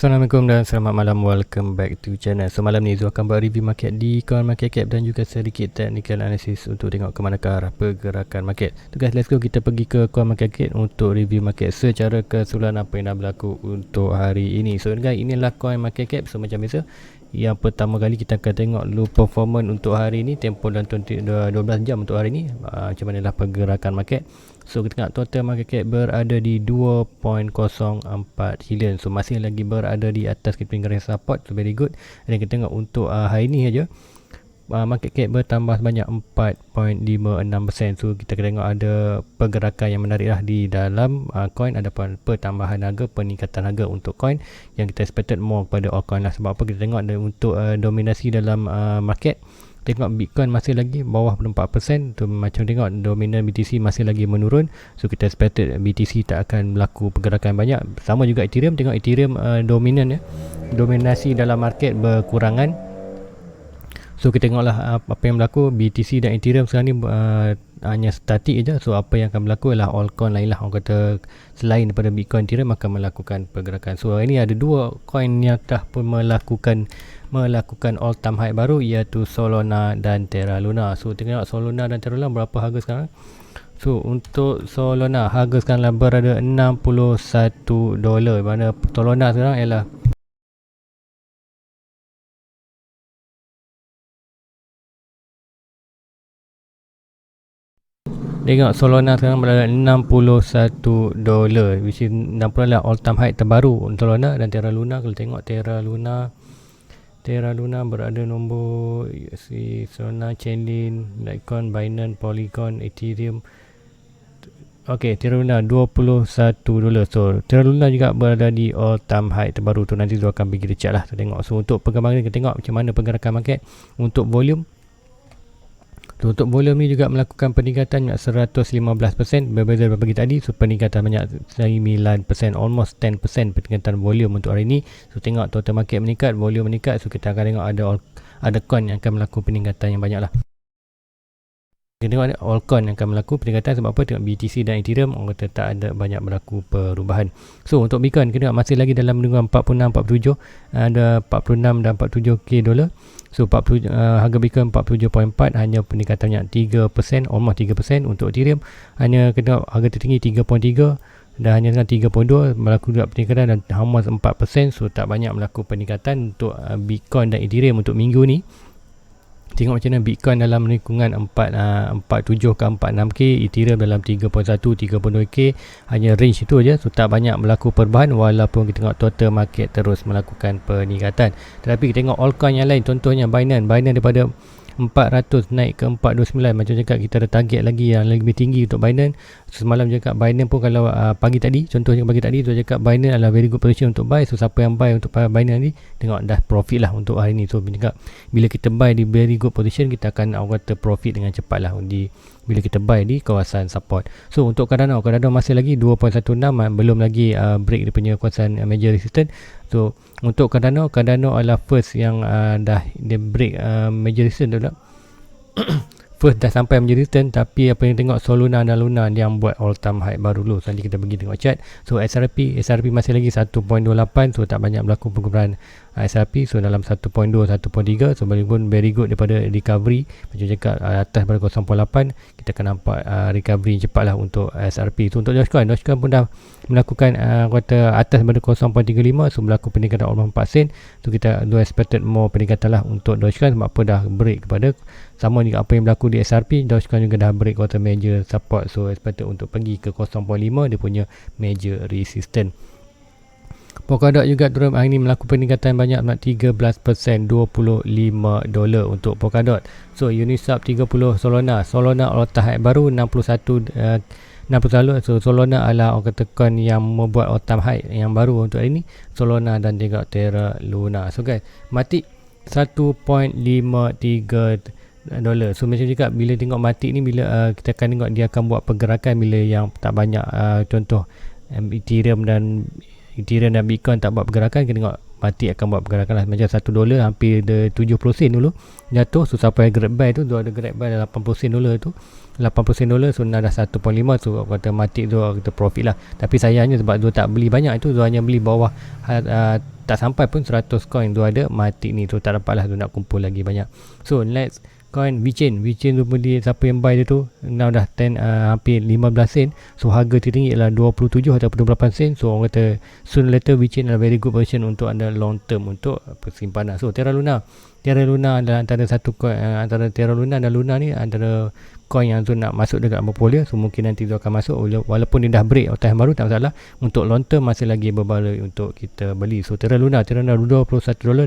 Assalamualaikum dan selamat malam. Welcome back to channel. So malam ni Zul akan buat review market di Coin Market Cap dan juga sedikit technical analysis untuk tengok ke manakah arah pergerakan market. So guys, let's go, kita pergi ke Coin Market Cap untuk review market secara keseluruhan apa yang dah berlaku untuk hari ini. So guys, inilah Coin Market Cap. So macam biasa, yang pertama kali kita akan tengok dulu performance untuk hari ini, tempoh dan 12 jam untuk hari ini, macam manalah pergerakan market. So kita tengok total market cap berada di 2.04 trillion. So masih lagi berada di atas kita punya garis support. So very good. Dan kita tengok untuk hari ini saja, market cap bertambah sebanyak 4.56%. So kita tengok ada pergerakan yang menarik lah di dalam coin. Ada pertambahan harga, peningkatan harga untuk coin yang kita expected more kepada altcoin lah. Sebab apa, kita tengok ada untuk dominasi dalam market. Tengok Bitcoin masih lagi bawah 4%. Tu macam tengok dominan BTC masih lagi menurun. So kita expected BTC tak akan berlaku pergerakan banyak. Sama juga Ethereum. Tengok Ethereum dominan ya. Dominasi dalam market berkurangan. So kita tengoklah apa yang berlaku. BTC dan Ethereum sekarang ni hanya statik je. So apa yang akan berlaku ialah altcoin lain lah. Orang kata selain daripada Bitcoin, Ethereum akan melakukan pergerakan. So ini ada dua coin yang dah pun melakukan all time high baru, iaitu Solana dan Terra Luna. So tengok Solana dan Terra Luna berapa harga sekarang. So untuk Solana harga sekarang berada $61. Mana Solana sekarang ialah tengok Solana sekarang berada $61, which is 60 adalah all time high terbaru untuk Solana. Dan Terra Luna, kalau tengok Terra Luna berada nombor Solana, Chainlink, Litecoin, Binance, Polygon, Ethereum. Okey, Terra Luna $21. So Terra Luna juga berada di all time high terbaru tu. Nanti tu akan pergi check lah. So tengok. So untuk perkembangan kita tengok macam mana pergerakan market. Untuk volume ni juga melakukan peningkatan 115%, berbeza daripada pagi tadi. So peningkatan banyak 9%, almost 10% peningkatan volume untuk hari ini. So tengok total market meningkat, volume meningkat. So kita akan tengok ada coin yang akan melakukan peningkatan yang banyak lah. Kita tengok ada altcoin yang akan melakukan peningkatan. Sebab apa? Tengok BTC dan Ethereum orang kata tak ada banyak berlaku perubahan. So untuk Bitcoin kita tengok masih lagi dalam lingkungan 46-47, ada 46 dan 47k dolar. So harga Bitcoin 47.4, hanya peningkatan banyak 3%, almost 3%. Untuk Ethereum hanya kena harga tertinggi 3.3 dan hanya 3.2 berlaku juga peningkatan dan almost 4%. So tak banyak berlaku peningkatan untuk Bitcoin dan Ethereum untuk minggu ni. Tengok macam mana Bitcoin dalam lingkungan 47 ke 46k, Ethereum dalam 3.1, 3.2k, hanya range itu aja. So tak banyak berlaku perubahan walaupun kita tengok total market terus melakukan peningkatan. Tetapi kita tengok altcoin yang lain, contohnya Binance daripada 400 naik ke 429. Macam cakap, kita ada target lagi yang lebih tinggi untuk Binance. Semalam cakap Binance pun kalau pagi tadi, contohnya pagi tadi tu cakap Binance adalah very good position untuk buy. So siapa yang buy untuk Binance ni, tengok dah profit lah untuk hari ni. So cakap bila kita buy di very good position, kita akan kata profit dengan cepat lah bila kita buy di kawasan support. So untuk Cardano masih lagi 2.16, belum lagi break dia punya kawasan major resistance. So untuk Cardano adalah first yang dah dia break major resistance tu. First dah sampai major resistance, tapi apa yang tengok Solana dan Luna yang buat all time high baru dulu. So nanti kita pergi tengok chart. So SRP masih lagi 1.28. So tak banyak berlaku perubahan SRP. So dalam 1.2, 1.3. So pun very good daripada recovery. Macam cakap atas pada 0.8, kita akan nampak recovery cepat lah untuk SRP. So untuk Dogecoin pun dah melakukan kata atas pada 0.35. So berlaku peningkatan almost 4 sen. So kita do expected more peningkatan lah untuk Dogecoin. Sebab apa, dah break kepada sama juga apa yang berlaku di SRP. Dogecoin juga dah break kata major support. So expected untuk pergi ke 0.5, dia punya major resistance. Polkadot juga turun hari ini melakukan peningkatan banyak 13%, $25 untuk Polkadot. So Uniswap 30, Solana all time high baru 61. So Solana adalah orang kata coin yang membuat all time high yang baru untuk hari ini, Solana dan juga Terra Luna. So guys, mati 1.53 $. So macam cakap, bila tengok mati ni, bila kita akan tengok dia akan buat pergerakan bila yang tak banyak contoh Ethereum dan Bitcoin tak buat pergerakan. Kita tengok Matic akan buat pergerakan lah. Macam $1 hampir 70 sen dulu jatuh. So sampai grab buy tu, ada grab buy $80 tu, $80, so dah 1.5. So kata Matic tu kita profit lah. Tapi sayangnya sebab dia tak beli banyak itu, dia hanya beli bawah tak sampai pun 100 coin tu ada Matic ni. So tak dapat lah tu nak kumpul lagi banyak. So next coin VeChain tu beli, siapa yang buy dia tu now dah 10 hampir 15 sen. So harga tertinggi ialah 27 atau 28 sen. So orang kata soon later VeChain adalah very good version untuk anda long term untuk persimpanan. So Terra Luna adalah antara satu coin, antara Terra Luna dan Luna ni antara coin yang tu nak masuk dekat portfolio. So mungkin nanti tu akan masuk walaupun dia dah break time baru, tak masalah. Untuk long term masih lagi berbaloi untuk kita beli. So Terra Luna $21,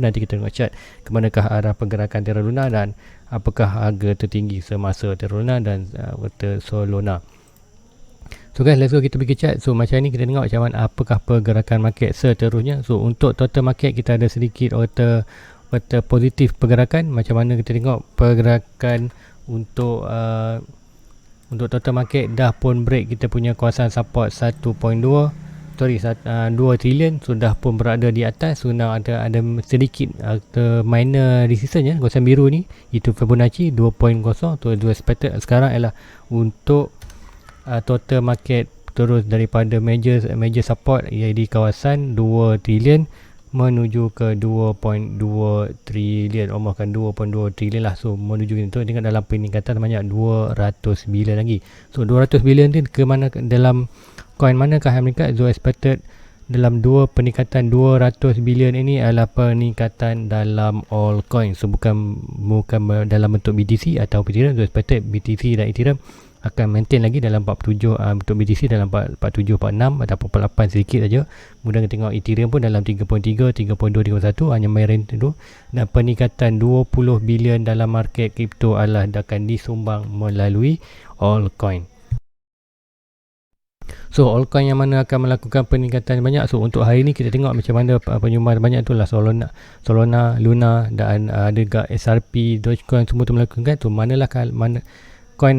nanti kita tengok chart ke manakah arah pergerakan Terra Luna dan apakah harga tertinggi semasa Terra Luna dan Solana. So guys, let's go kita pergi chart. So macam ni kita tengok macam mana apakah pergerakan market seterusnya. So untuk total market kita ada sedikit positif pergerakan. Macam mana kita tengok pergerakan untuk total market dah pun break kita punya kawasan support 2 trilion. So dah pun berada di atas. So now ada sedikit minor resistance ya, kawasan biru ni, itu Fibonacci 2.0. So expected sekarang ialah untuk total market terus daripada major support iaitu di kawasan 2 trilion menuju ke 2.2 trilion, almost kan 2.2 trilion lah. So menuju itu dengan dalam peningkatan banyak 200 bilion lagi. So 200 bilion ni ke mana, dalam coin manakah yang meningkat? So expected dalam peningkatan 200 bilion ini adalah peningkatan dalam all coin. So bukan dalam bentuk BTC atau Ethereum. So expected BTC dan Ethereum akan maintain lagi dalam 47, untuk BTC dalam 47, 46 ataupun 48 sedikit saja. Kemudian kita tengok Ethereum pun dalam 3.3, 3.2, 3.1 hanya main tu. Dan peningkatan 20 bilion dalam market kripto adalah akan disumbang melalui altcoin. So altcoin yang mana akan melakukan peningkatan banyak? So untuk hari ni kita tengok macam mana penyumbang banyak tu lah Solana, Luna dan ada juga SRP, Dogecoin, semua tu melakukan. So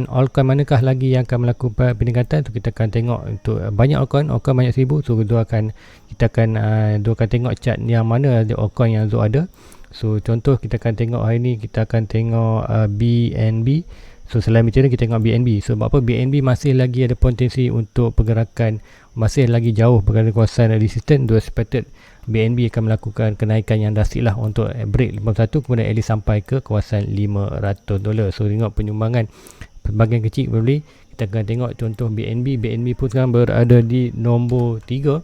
altcoin manakah lagi yang akan melakukan peningkatan? So kita akan tengok untuk banyak altcoin banyak 1000. So kita akan tengok chart yang mana altcoin yang ada. So contoh kita akan tengok hari ni, kita akan tengok BNB. So selain Ethereum kita tengok BNB. So sebab apa? BNB masih lagi ada potensi untuk pergerakan, masih lagi jauh berada kawasan resistance. Do expected BNB akan melakukan kenaikan yang drastik lah untuk break 51, kemudian at least sampai ke kawasan $500. So tengok penyumbangan bahagian kecil boleh. Kita akan tengok contoh BNB pun sekarang berada di nombor 3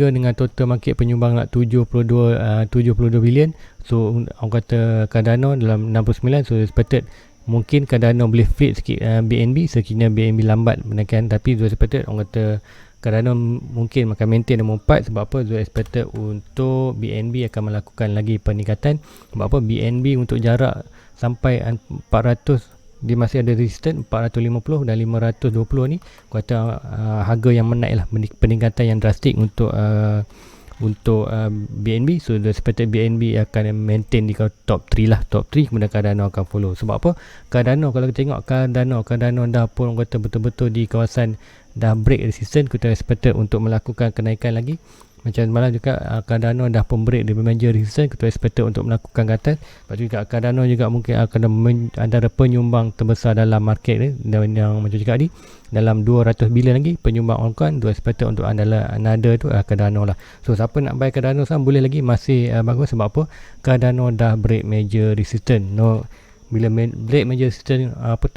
dengan total market penyumbang 72 bilion. So orang kata Cardano dalam 69. So expected mungkin Cardano boleh flip sikit BNB sekiranya BNB lambat menaikkan. Tapi expected orang kata Cardano mungkin akan maintain nombor 4. Sebab apa? Expected untuk BNB akan melakukan lagi peningkatan. Sebab apa? BNB untuk jarak sampai 400 dia masih ada resistance 450 dan 520 ni. Kata harga yang menaik lah, peningkatan yang drastik untuk BNB. So the expected BNB akan maintain di top 3 lah, top 3, kemudian Cardano akan follow. Sebab apa? Cardano kalau kita tengok Cardano dah pun kata betul-betul di kawasan dah break resistance. Kita expected untuk melakukan kenaikan lagi. Macam malam juga Cardano dah pun break dari major resistance. Kita expected untuk melakukan ke atas. Lepas juga Cardano juga mungkin akan antara penyumbang terbesar dalam market ni. Dan yang macam juga tadi dalam 200 bilion lagi penyumbang altcoin. Tu expected untuk another tu Cardano lah. So siapa nak buy Cardano sekarang boleh lagi, masih bagus. Sebab apa? Cardano dah break major resistance. Bila break major resistance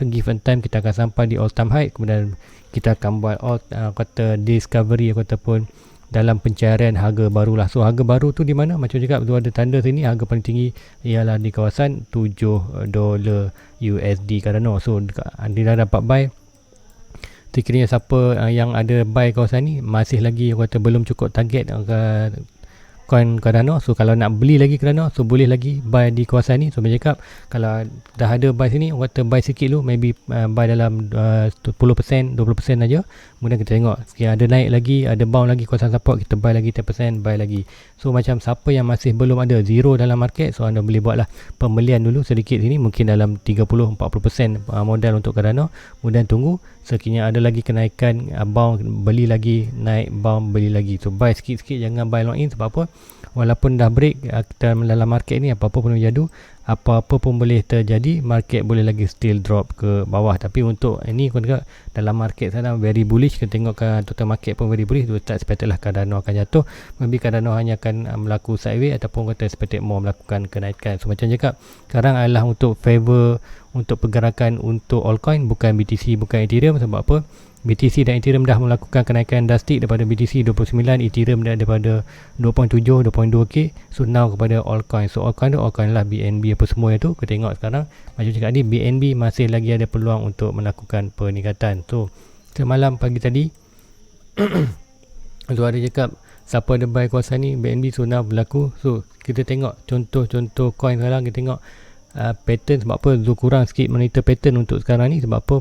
given time kita akan sampai di all time high. Kemudian kita akan buat kata discovery ataupun dalam pencarian harga baru lah. So harga baru tu di mana? Macam juga tu ada tanda sini, harga paling tinggi ialah di kawasan $7 USD Cardano. So dia dah dapat buy. Sekiranya siapa yang ada buy kawasan ni masih lagi kata belum cukup target coin Cardano. So kalau nak beli lagi Cardano, so boleh lagi buy di kawasan ni. So macam cakap, kalau dah ada buy sini, kata buy sikit dulu, maybe buy dalam 10%, 20% aja. Kemudian kita tengok ada naik lagi, ada bound lagi kawasan support, kita buy lagi 10%, buy lagi. So macam siapa yang masih belum ada zero dalam market, so anda boleh buatlah pembelian dulu sedikit sini, mungkin dalam 30-40% modal untuk Cardano. Kemudian tunggu sekiranya ada lagi kenaikan, bound beli lagi, naik bound beli lagi. So buy sikit-sikit, jangan buy long in. Sebab apa? Walaupun dah break dalam market ni, apa-apa pun jadu, apa-apa pun boleh terjadi, market boleh lagi still drop ke bawah. Tapi untuk ini kau tengok dalam market sana very bullish, kita tengok total market pun very bullish, tak expected lah Cardano akan jatuh, maybe Cardano hanya akan berlaku sideways ataupun kata expected more melakukan kenaikan. So macam cakap, sekarang adalah untuk favor untuk pergerakan untuk altcoin, bukan BTC, bukan Ethereum. Sebab apa? BTC dan Ethereum dah melakukan kenaikan drastik daripada BTC 29, Ethereum dah daripada 2.7, 2.2k. So now kepada altcoin. So altcoin lah BNB apa semua itu. Kita tengok sekarang macam cakap ni, BNB masih lagi ada peluang untuk melakukan peningkatan. So semalam pagi tadi tu ada cakap siapa ada buy kawasan ni BNB, so now berlaku. So kita tengok contoh-contoh coin sekarang, kita tengok pattern. Sebab apa Zul kurang sikit monitor pattern untuk sekarang ni, sebab apa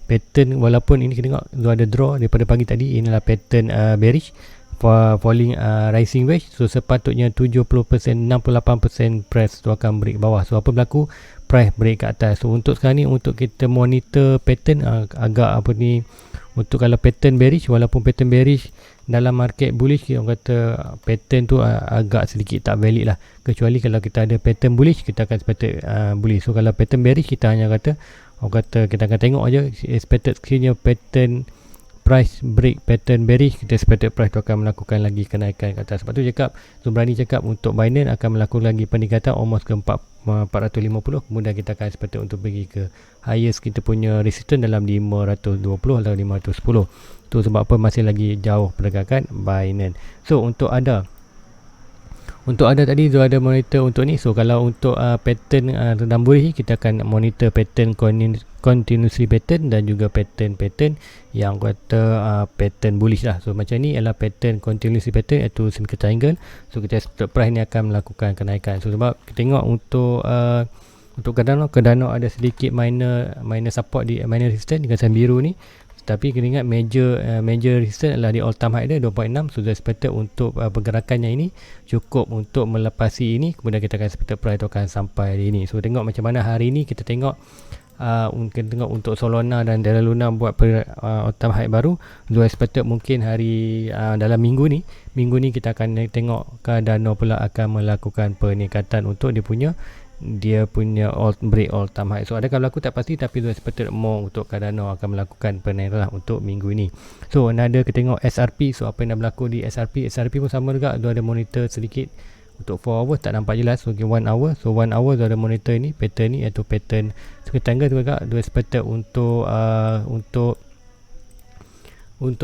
pattern walaupun ini kita tengok Zul ada draw daripada pagi tadi, inilah pattern bearish falling rising wedge. So sepatutnya 70%, 68% price tu akan break bawah. So apa berlaku? Price break ke atas. So untuk sekarang ni, untuk kita monitor pattern agak apa ni, untuk kalau pattern bearish, walaupun pattern bearish dalam market bullish, orang kata pattern tu agak sedikit tak valid lah, kecuali kalau kita ada pattern bullish, kita akan expected bullish. So kalau pattern bearish, kita hanya kata kita akan tengok aja expected sekiranya pattern price break pattern bearish, kita expected price tu akan melakukan lagi kenaikan ke atas. Sebab tu cakap, so berani cakap untuk Binance akan melakukan lagi peningkatan almost ke 450, kemudian kita akan expected untuk pergi ke highest kita punya resistance dalam 520 atau 510 tu. Sebab apa? Masih lagi jauh pergerakan Binance. So untuk ada tadi tu ada monitor untuk ni. So kalau untuk pattern rendam bullish, kita akan monitor pattern continuously pattern dan juga pattern yang kata pattern bullish lah. So macam ni adalah pattern continuously pattern, iaitu symmetrical triangle. So kita expect price ni akan melakukan kenaikan. So sebab kita tengok untuk Cardano ada sedikit minor support di minor resistance di kawasan biru ni. Tapi kita ingat major resistance adalah di all time high dia 2.6. So expected untuk pergerakannya ini cukup untuk melepasi ini, kemudian kita akan expected price tu akan sampai hari ini. So tengok macam mana hari ini. Kita tengok untuk Solana dan Terra Luna buat all time high baru. So expected mungkin hari dalam minggu ni kita akan tengok Cardano pula akan melakukan peningkatan untuk dia punya break all time high. So adakah berlaku tak pasti, tapi tu expected more untuk Cardano akan melakukan peningkatan untuk minggu ini. So ada kita tengok SRP. So apa yang dah berlaku di SRP pun sama juga, dia ada monitor sedikit. Untuk 4 hours tak nampak jelas. So 1 hour, so 1 hour dia ada monitor ni, pattern ni, iaitu pattern rectangle tu juga. Dia expected untuk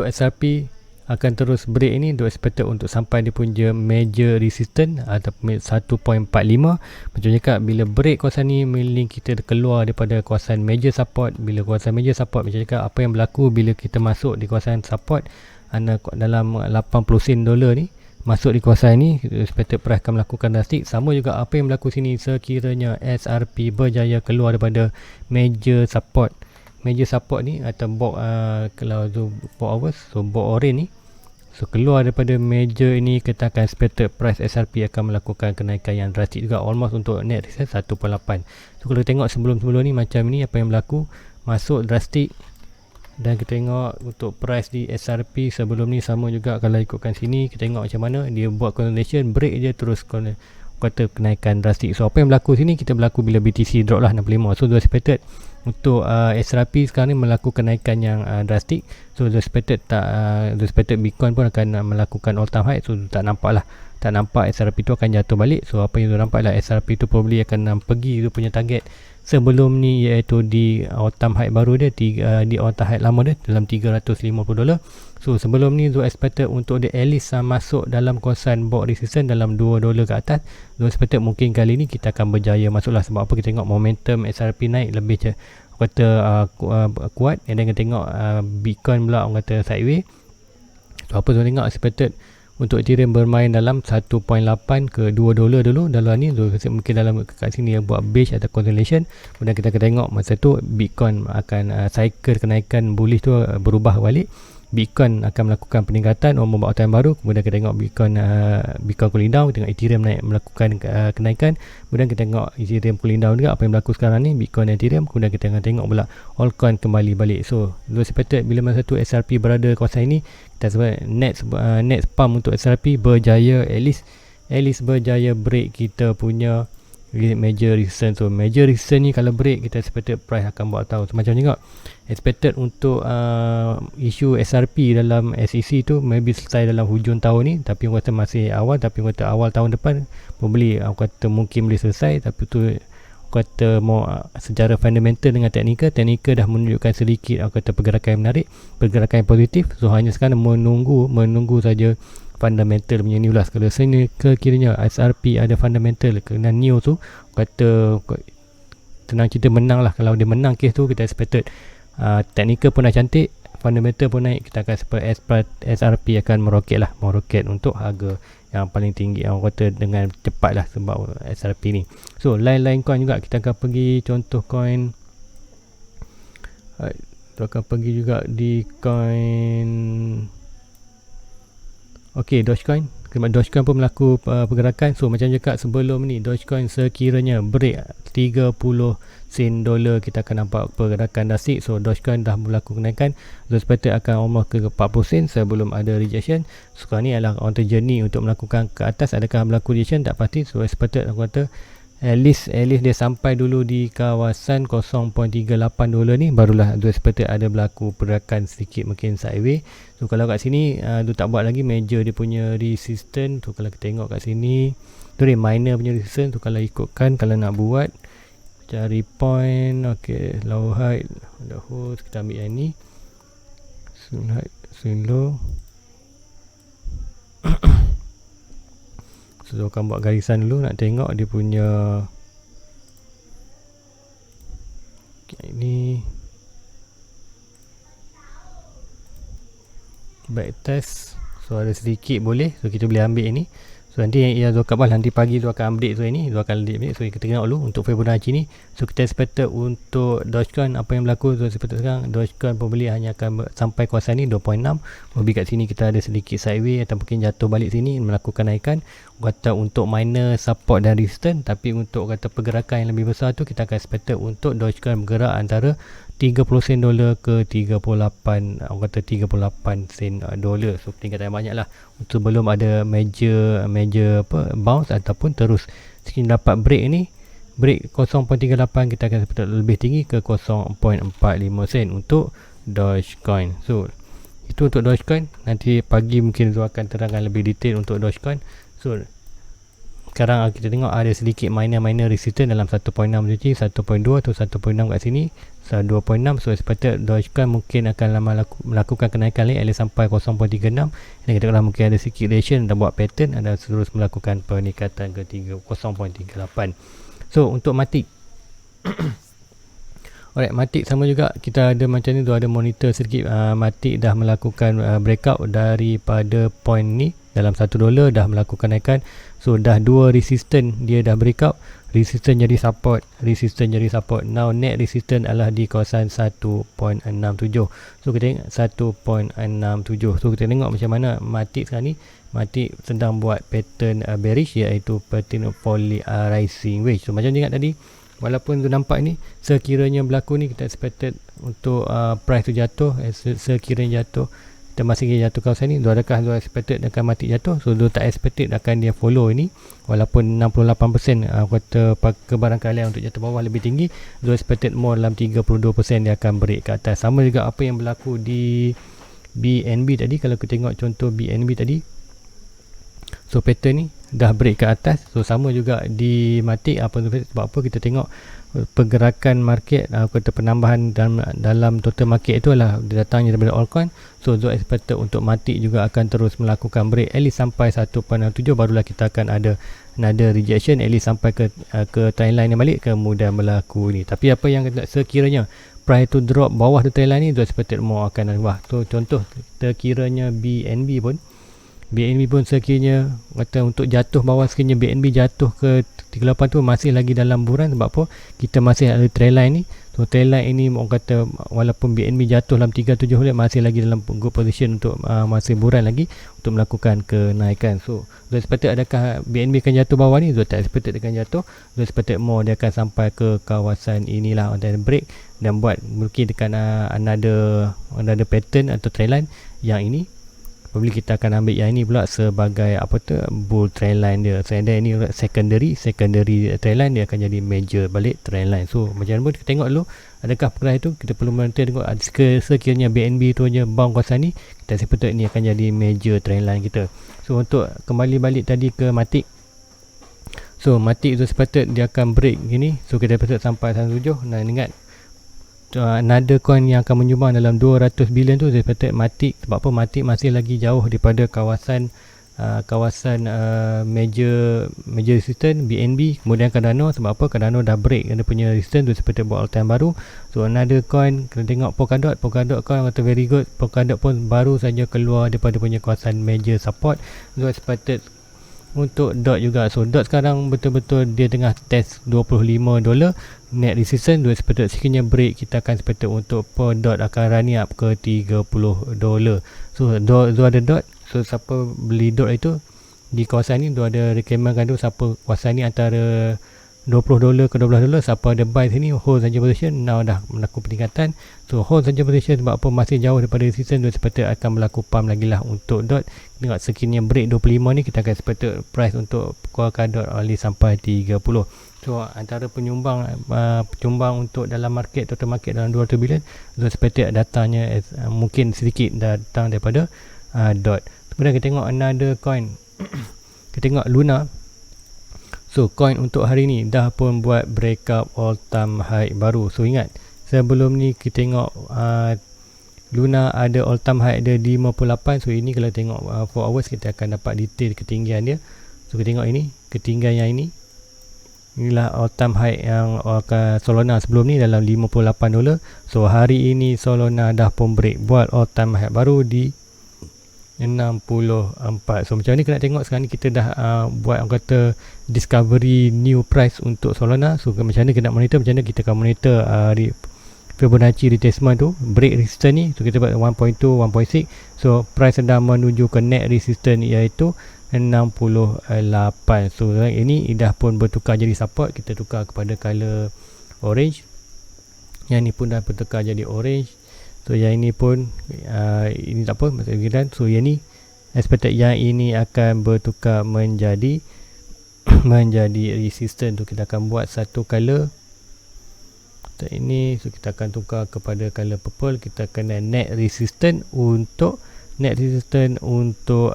SRP akan terus break ini. Dia expected untuk sampai dia punya major resistance atau 1.45. Macam cakap, bila break kawasan ni, mending kita keluar daripada kawasan major support. Bila kawasan major support, macam cakap, apa yang berlaku bila kita masuk di kawasan support dalam 80 sen dolar ni, masuk di kawasan ni, expected price akan melakukan drastik. Sama juga apa yang berlaku sini, sekiranya SRP berjaya keluar daripada major support ni atau box kalau tu 4 hours, so box orange ni, so keluar daripada major ini, kita akan expected price SRP akan melakukan kenaikan yang drastik juga, almost untuk net resistance 1.8. So kalau tengok sebelum ni macam ni, apa yang berlaku, masuk drastik. Dan kita tengok untuk price di SRP sebelum ni sama juga. Kalau ikutkan sini, kita tengok macam mana dia buat consolidation, break je terus kata kenaikan drastik. So apa yang berlaku sini, kita berlaku bila BTC drop lah 65. So dia expected untuk SRP sekarang ni melakukan kenaikan yang drastik. So dia expected Bitcoin pun akan melakukan all time high. So tak nampak SRP tu akan jatuh balik. So apa yang tu nampak lah, SRP tu probably akan pergi tu punya target sebelum ni, iaitu di all time high baru dia, di all time high lama dia dalam $350. So sebelum ni Zul expected untuk dia at least masuk dalam kawasan box resistance dalam $2 ke atas. Zul expected mungkin kali ni kita akan berjaya masuklah. Sebab apa? Kita tengok momentum SRP naik lebih kuat. Dan kita tengok Bitcoin pula orang kata sideways. So apa Zul tengok expected untuk Ethereum bermain dalam 1.8 ke $2 dulu. Dalam ni mungkin dalam kat sini yang buat beige atau consolidation. Kemudian kita akan tengok masa tu Bitcoin akan cycle kenaikan bullish tu berubah balik. Bitcoin akan melakukan peningkatan membawa time baru. Kemudian kita tengok Bitcoin cooling down, kita tengok Ethereum naik melakukan kenaikan. Kemudian kita tengok Ethereum cooling down juga, apa yang berlaku sekarang ni Bitcoin dan Ethereum. Kemudian kita akan tengok pula altcoin kembali balik. So those expected bila masa tu SRP berada kawasan ini, kita sebut next pump untuk SRP berjaya at least berjaya break kita punya major resistance. So major resistance ni kalau break, kita expected price akan buat tahu. So, macam ni kok expected untuk isu SRP dalam SEC tu maybe selesai dalam hujung tahun ni, tapi aku kata masih awal. Tapi aku kata awal tahun depan probably aku kata mungkin boleh selesai. Tapi tu aku kata mau secara fundamental dengan teknikal dah menunjukkan sedikit aku kata pergerakan yang menarik, pergerakan yang positif. So hanya sekarang menunggu saja fundamental punya news lah. Kalau sini kiranya SRP ada fundamental kena news tu, kata tenang cerita menang lah. Kalau dia menang kes tu, kita expected technical pun dah cantik, fundamental pun naik, kita akan SRP akan meroket untuk harga yang paling tinggi, yang kata dengan cepat lah sebab SRP ni. So lain-lain coin juga kita akan pergi, contoh coin kita akan pergi juga di coin Dogecoin. Sebab Dogecoin pun berlaku pergerakan. So macam cakap sebelum ni, Dogecoin sekiranya break 30 sen dolar, kita akan nampak pergerakan dasik. So Dogecoin dah berlaku kenaikan. So expected akan almost ke 40 sen sebelum ada rejection. Sekarang ni adalah on the journey untuk melakukan ke atas. Adakah berlaku rejection? Tak pasti. So expected aku kata at least dia sampai dulu di kawasan 0.38 dolar ni, barulah expected ada berlaku pergerakan sedikit mungkin sideways. So kalau kat sini tu tak buat lagi major dia punya resistance tu. Kalau kita tengok kat sini tu dia minor punya resistance tu. Kalau ikutkan, kalau nak buat cari point, low height, low, kita ambil yang ni, swing height, swing low. So akan buat garisan dulu, nak tengok dia punya ini back test. So ada sedikit boleh, so kita boleh ambil ini. So nanti yang Zokabal nanti pagi tu akan update. So ini tu akan update. So kita tengok dulu untuk Fibonacci ni. So kita expected untuk Dogecoin apa yang berlaku. So expected sekarang Dogecoin pembeli hanya akan sampai kawasan ni 2.6. Lebih kat sini kita ada sedikit sideways atau mungkin jatuh balik sini melakukan naikan. Kata untuk minor support dan resistance. Tapi untuk kata pergerakan yang lebih besar tu, kita akan expected untuk Dogecoin bergerak antara 30 sen dolar ke 38, aku kata 38 sen dolar. So peningkatan yang banyak lah untuk belum ada major bounce ataupun terus sekian dapat break 0.38, kita akan seperti lebih tinggi ke 0.45 sen untuk Dogecoin. So itu untuk Dogecoin. Nanti pagi mungkin Zul akan terangkan lebih detail untuk Dogecoin. So sekarang kita tengok ada sedikit minor resistance dalam 1.6 je, 1.2 atau 1.6 kat sini, 2.6. So expected Dogecoin mungkin akan melakukan kenaikan lagi sampai 0.36. Dan kita kata mungkin ada sedikit reaction dan buat pattern, ada terus melakukan peningkatan ke 0.38. So untuk Matic alright, Matic sama juga, kita ada macam ni tu, ada monitor sedikit. Matic dah melakukan breakout daripada point ni dalam $1 dah melakukan naikan. So dah dua resistance dia dah breakout, resistance jadi support. Now net resistance adalah di kawasan 1.67. So kita tengok 1.67. So kita tengok macam mana Matic sekarang ni. Matic sedang buat pattern bearish, iaitu pattern polarizing wedge. So macam ingat tadi, walaupun tu nampak ni sekiranya berlaku ni, kita expected untuk price tu jatuh. Sekiranya jatuh, kita masih jatuh kawasan ni, adakah Zul expected akan Matic jatuh? So Zul tak expected akan dia follow ini, walaupun 68% kata kebarangkalian untuk jatuh bawah lebih tinggi. Zul expected more dalam 32% dia akan break ke atas. Sama juga apa yang berlaku di BNB tadi. Kalau kita tengok contoh BNB tadi, so pattern ni dah break ke atas. So sama juga di Matic. Sebab apa kita tengok pergerakan market, kata penambahan dalam total market itu adalah datangnya daripada altcoin. So Zul expected untuk Matic juga akan terus melakukan break at least sampai 1.7, barulah kita akan ada rejection at least sampai ke trend line yang balik, kemudian berlaku ni. Tapi apa yang sekiranya price tu drop bawah tu trend line ni, Zul expected more akan bawah. So contoh sekiranya BNB pun sekiranya kata untuk jatuh bawah, sekiranya BNB jatuh ke 38 tu masih lagi dalam buran. Sebab apa? Kita masih ada trend line ni. So So trendline ini orang kata walaupun BNB jatuh dalam 3-7 bulan masih lagi dalam good position untuk masih buran lagi untuk melakukan kenaikan. So Zul expected adakah BNB akan jatuh bawah ni? Zul tak expected dia akan jatuh. Zul expected more dia akan sampai ke kawasan inilah on the break dan buat mungkin dekat another pattern atau trendline yang ini. Probably kita akan ambil yang ini pula sebagai bull trendline dia. So and then ini secondary trendline dia akan jadi major balik trendline. So macam mana kita tengok dulu adakah perkara itu, kita perlu monitor tengok sekiranya BNB tu hanya bound kawasan ni, kita sepatutnya ini akan jadi major trendline kita. So untuk kembali balik tadi ke Matic, so Matic tu sepatutnya dia akan break gini. So kita patut sampai 17. Nah ingat another coin yang akan menyumbang dalam 200 bilion tu saya kata Matic. Sebab apa? Matic masih lagi jauh daripada kawasan major resistance BNB, kemudian Cardano. Sebab apa? Cardano dah break dia punya resistance tu seperti buat all time baru. So another coin kena tengok Polkadot coin kata very good. Polkadot pun baru saja keluar daripada punya kawasan major support. So expected untuk DOT juga. So DOT sekarang betul-betul dia tengah test $25 net resistance. Dua sepatutnya sekiranya break, kita akan sepatutnya untuk per DOT akan running up ke $30. So ada DOT. So siapa beli DOT itu di kawasan ni, dia ada recommendkan tu siapa kawasan ni antara $20 ke $12. Siapa ada buy sini, hold saja position. Now dah melakukan peningkatan. So hold saja position sebab apa? Masih jauh daripada resistance. Dua sepatutnya akan berlaku pump lagi lah untuk DOT. Tengok sekiranya break 25 ni, kita akan sepatutnya price untuk keluarkan DOT only sampai 30. So antara penyumbang untuk dalam market, total market dalam 200 bilion, so sepatutnya datangnya mungkin sedikit datang daripada DOT. Kemudian kita tengok another coin. Kita tengok Luna. So coin untuk hari ni dah pun buat breakout all time high baru. So ingat sebelum ni kita tengok Luna ada all time high ada 58. So ini kalau tengok 4 hours kita akan dapat detail ketinggian dia. So kita tengok ini ketinggian yang ini. Inilah all time high yang Solana sebelum ni dalam $58. So hari ini Solana dah pun break buat all time high baru di 64. So macam ni kena tengok sekarang ni kita dah buat orang kata discovery new price untuk Solana. So macam mana kita nak monitor, macam mana kita akan monitor Fibonacci retracement tu, break resistance ni. So kita buat 1.2 1.6. So price sedang menuju ke net resistance iaitu 68. So ini dah pun bertukar jadi support. Kita tukar kepada color orange. Yang ni pun dah bertukar jadi orange. So yang ini pun ini tak apa maksudnya. So yang ni expected yang ini akan bertukar menjadi resistance tu. Kita akan buat satu color ini. So kita akan tukar kepada color purple. Kita kena net resistance untuk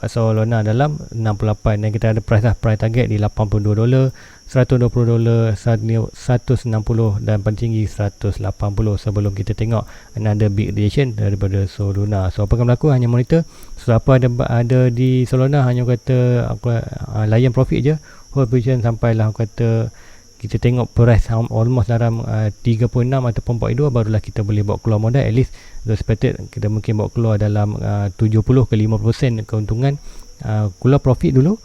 Solana dalam 68. Dan kita ada price target di $82, $120, 160 dan paling tinggi 180 sebelum kita tengok another big reaction daripada Solana. So apa akan berlaku, hanya monitor. So apa ada di Solana, hanya kata layan profit je, hold position sampailah kata kita tengok price almost dalam 36 ataupun 42, barulah kita boleh bawa keluar modal. At least expected kita mungkin bawa keluar dalam 70 ke 50% keuntungan, keluar profit dulu,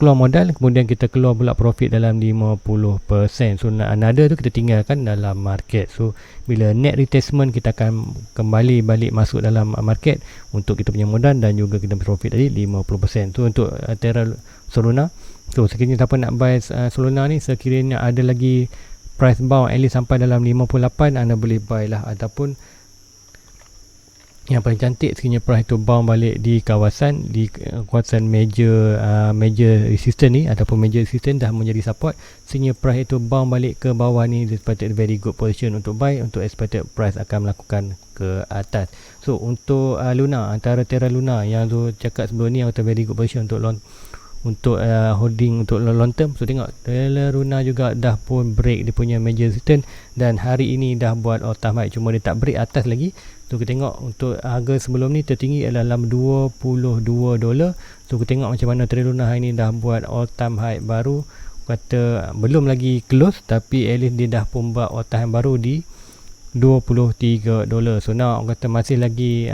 keluar modal, kemudian kita keluar pula profit dalam 50%. So another tu kita tinggalkan dalam market. So bila net retracement, kita akan kembali balik masuk dalam market untuk kita punya modal dan juga kita profit tadi 50%. So untuk Terra Solana, so sekiranya siapa nak buy Solana ni, sekiranya ada lagi price bound at least sampai dalam 58, anda boleh buy lah. Ataupun yang paling cantik sekiranya price tu bound balik di kawasan major resistance ni ataupun major resistance dah menjadi support, sekiranya price itu bound balik ke bawah ni, expected very good position untuk buy, untuk expected price akan melakukan ke atas. So untuk Luna, antara Terra Luna yang tu cakap sebelum ni, atau very good position untuk holding untuk long term. So tengok Terra Luna juga dah pun break dia punya major resistance dan hari ini dah buat all time high, cuma dia tak break atas lagi. So kita tengok untuk harga sebelum ni tertinggi adalah dalam $22. So kita tengok macam mana Terra Luna hari ni dah buat all time high baru, kata belum lagi close tapi at least dia dah pun buat all time high baru di $23. So now kata masih lagi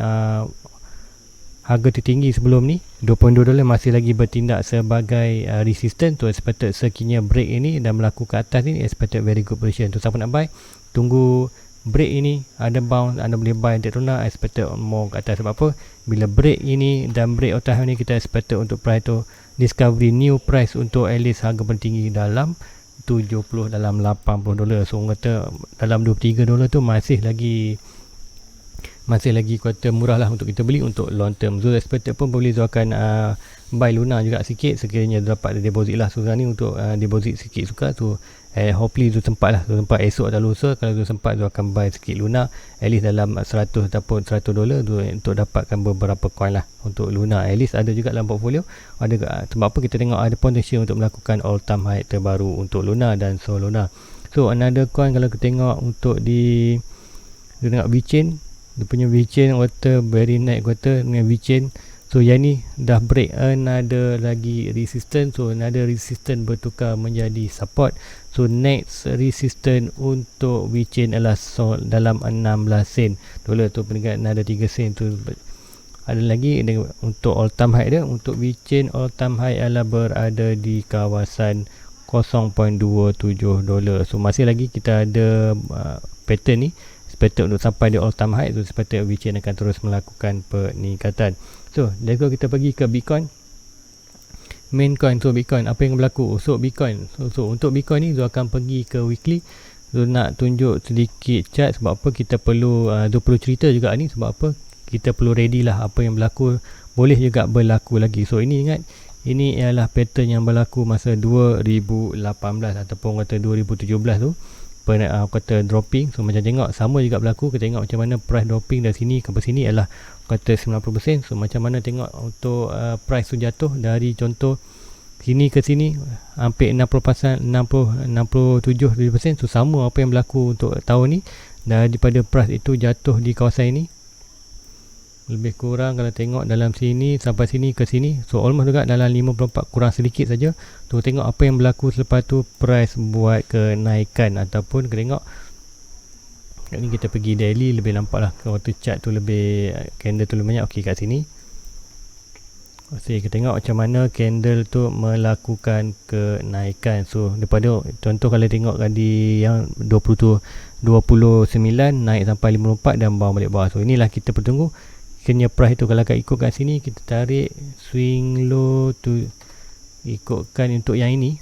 harga tertinggi sebelum ni $22 masih lagi bertindak sebagai resistance. Tu expected sekiranya break ini dan melakukan atas ni, expected very good position. Tu siapa nak buy, tunggu break ini ada bounce, anda boleh buy untuk Luna, expected more ke atas. Sebab apa? Bila break ini dan break out time ni, kita expected untuk price tu discovery new price untuk at least harga pentinggi dalam 70, dalam 80 dolar. So orang kata dalam 23 dolar tu masih lagi kata murah lah untuk kita beli untuk long term. So expected pun boleh Zul akan buy Luna juga sikit sekiranya dapat deposit lah. So sekarang ni untuk deposit sikit suka. So hopefully Zul sempat lah, Zul sempat esok atau lusa, kalau Zul sempat Zul akan buy sikit Luna at least dalam 100 ataupun 100 dolar untuk dapatkan beberapa coin lah untuk Luna. At least ada juga dalam portfolio ada. Sebab apa? Kita tengok ada potential untuk melakukan all time high terbaru untuk Luna dan Solana. So another coin kalau kita tengok untuk di tengok VeChain, dia punya VeChain kata very nice kata dengan VeChain. So yang ni dah break another lagi resistance. So another resistance bertukar menjadi support. So next resistance untuk VeChain adalah dalam 16 sen dolar tu, peringkat another 3 sen tu. Ada lagi untuk all time high dia, untuk VeChain all time high adalah berada di kawasan 0.27 dolar. So masih lagi kita ada pattern ni expected untuk sampai di all time high. So expected VeChain akan terus melakukan peningkatan. So let's go, kita pergi ke Bitcoin, main coin. So Bitcoin, apa yang berlaku? So Bitcoin, so untuk Bitcoin ni Zul akan pergi ke weekly. Zul nak tunjuk sedikit chart. Sebab apa? Kita perlu Zul perlu cerita juga ni. Sebab apa? Kita perlu ready lah, apa yang berlaku boleh juga berlaku lagi. So ini ingat, ini ialah pattern yang berlaku masa 2018 ataupun kata 2017 tu, kata dropping. So macam tengok sama juga berlaku. Kita tengok macam mana price dropping dari sini ke sini ialah kata 90%. So macam mana tengok untuk price tu jatuh dari contoh sini ke sini hampir 60%, 67%. So sama apa yang berlaku untuk tahun ni, daripada price itu jatuh di kawasan ini lebih kurang kalau tengok dalam sini sampai sini ke sini. So almost juga dalam 54, kurang sedikit saja. Tu tengok apa yang berlaku selepas tu price buat kenaikan ataupun kita tengok ni, kita pergi daily lebih nampak lah waktu chart tu lebih, candle tu lebih banyak. Okey kat sini kita tengok macam mana candle tu melakukan kenaikan. So daripada contoh kalau tengok di yang 29 naik sampai 54 dan bawah balik bawah. So inilah kita perlu tunggu kena price tu. Kalau ikut kat sini, kita tarik swing low tu, ikutkan untuk yang ini,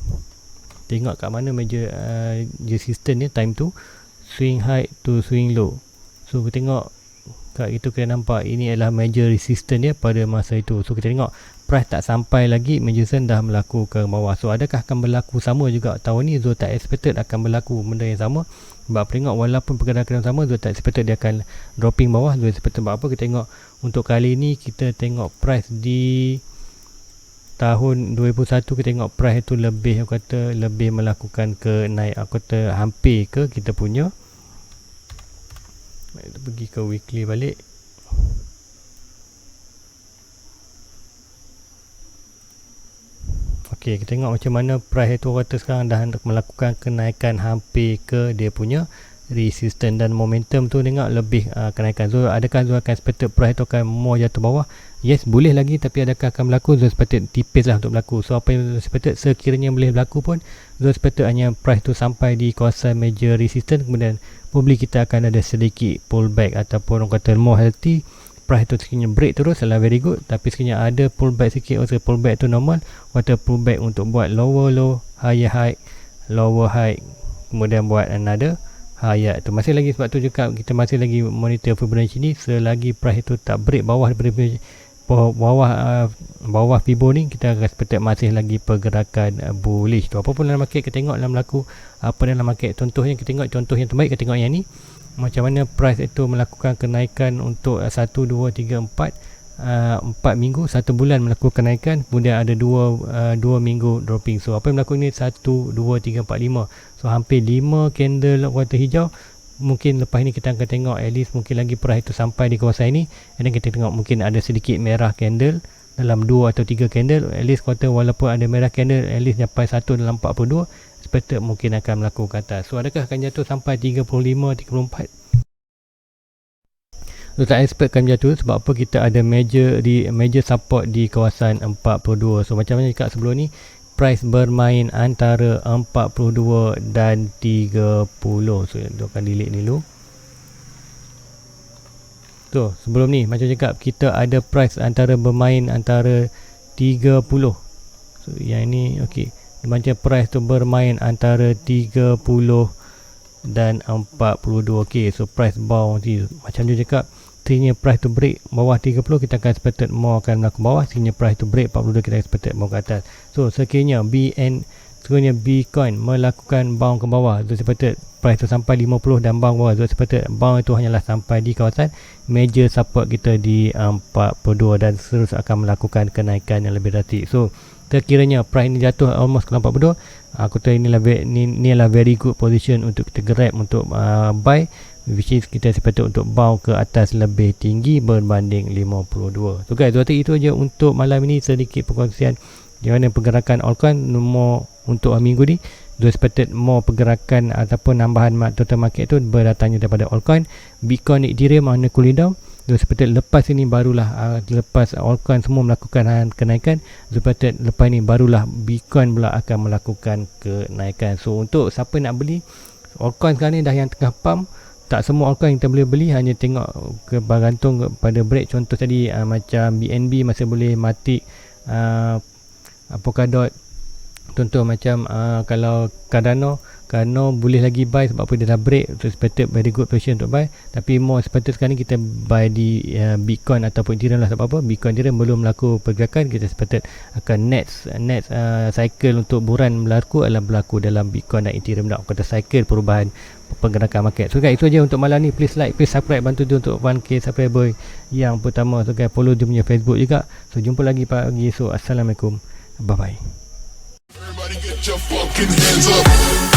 tengok kat mana major resistance ni time tu, swing high to swing low. So kita tengok kat itu, kita nampak ini adalah major resistance dia pada masa itu. So kita tengok price tak sampai lagi major resistance dah melakukan bawah. So adakah akan berlaku sama juga tahun ni? Zul tak expected akan berlaku benda yang sama. Sebab tengok walaupun pergerakan sama, Zul tak expected dia akan dropping bawah. Zul expected sebab apa? Kita tengok untuk kali ni, kita tengok price di tahun 2001, kita tengok price tu lebih, aku kata lebih melakukan naik, aku kata hampir ke kita punya. Kita pergi ke weekly balik. Okey, kita tengok macam mana price itu kata sekarang dah melakukan kenaikan hampir ke dia punya resistance dan momentum tu. Tengok lebih kenaikan. So adakah Zul akan expected price tu akan more jatuh bawah? Yes, boleh lagi, tapi adakah akan berlaku? Zul expected tipis lah untuk berlaku. So apa yang Zul expected, sekiranya boleh berlaku pun, Zul expected hanya price tu sampai di kawasan major resistance, kemudian probably kita akan ada sedikit pullback ataupun orang kata more healthy. Price tu sekiranya break terus adalah very good, tapi sekiranya ada pullback sikit, also pullback tu normal, water pullback untuk buat lower low, higher high, lower high, kemudian buat another higher tu. Masih lagi, sebab tu juga kita masih lagi monitor Fibonacci ni. Selagi price tu tak break bawah daripada bawah Fibo ni, kita akan expect masih lagi pergerakan bullish tu. Apapun dalam market, kita tengok dalam berlaku apa dalam market. Contohnya kita tengok contoh yang terbaik, kita tengok yang ni, macam mana price itu melakukan kenaikan untuk 1, 2, 3, 4 minggu, 1 bulan melakukan kenaikan, kemudian ada 2 minggu dropping. So apa yang berlaku ni 1, 2, 3, 4, 5. So hampir 5 candle warna hijau. Mungkin lepas ni kita akan tengok at least mungkin lagi price itu sampai di kawasan ini, dan kita tengok mungkin ada sedikit merah candle dalam 2 atau 3 candle. At least kata walaupun ada merah candle, at least sampai 1 dalam 42, expected mungkin akan melakukan atas. So adakah akan jatuh sampai 35, 34? So tak expect akan jatuh. Sebab apa? Kita ada major support di kawasan 42. So macam mana cakap sebelum ni, price bermain antara 42 dan 30. So dia akan delete ni dulu. So sebelum ni macam cakap, kita ada price antara bermain antara 30. So yang ni okey, macam price tu bermain antara 30 dan 42. Okey, so price bounce macam dia cakap, sekiranya price to break bawah 30, kita akan expected more akan berlaku bawah. Sekiranya price to break 42, kita expected more ke atas. So sekiranya Bitcoin melakukan bounce ke bawah, itu expected price tu sampai 50 dan bounce bawah, itu expected bounce itu hanyalah sampai di kawasan major support kita di 42 dan terus akan melakukan kenaikan yang lebih drastik. So sekiranya price ni jatuh almost ke 42, aku tahu inilah very good position untuk kita grab untuk buy, which is kita expected untuk bounce ke atas lebih tinggi berbanding 52. So guys, waktu itu je untuk malam ini, sedikit perkongsian di mana pergerakan altcoin untuk minggu ni. Do expected more pergerakan ataupun nambahan total market tu berdatangnya daripada altcoin. Bitcoin, Ethereum mana cooling down. Do expected lepas ini barulah lepas altcoin semua melakukan kenaikan, do expected lepas ini barulah Bitcoin pula akan melakukan kenaikan. So untuk siapa nak beli altcoin sekarang ni dah yang tengah pump, tak semua altcoin kita boleh beli, hanya tengok bergantung pada break. Contoh tadi macam BNB masih boleh, Matic, Polkadot. Contoh macam kalau Cardano boleh lagi buy sebab apa, dia dah break, so expected very good position untuk buy. Tapi more expected sekarang ni kita buy di Bitcoin ataupun Ethereum lah. Sebab apa, Bitcoin Ethereum belum berlaku pergerakan, kita expected akan next cycle untuk buran berlaku dalam Bitcoin dan Ethereum. Tak kata cycle perubahan pergerakan market. So guys, itu aja untuk malam ni. Please like, please subscribe, bantu dia untuk 1k subscriber yang pertama. So guys, follow dia punya Facebook juga. So jumpa lagi pagi. So assalamualaikum, bye bye. Everybody get your fucking hands up.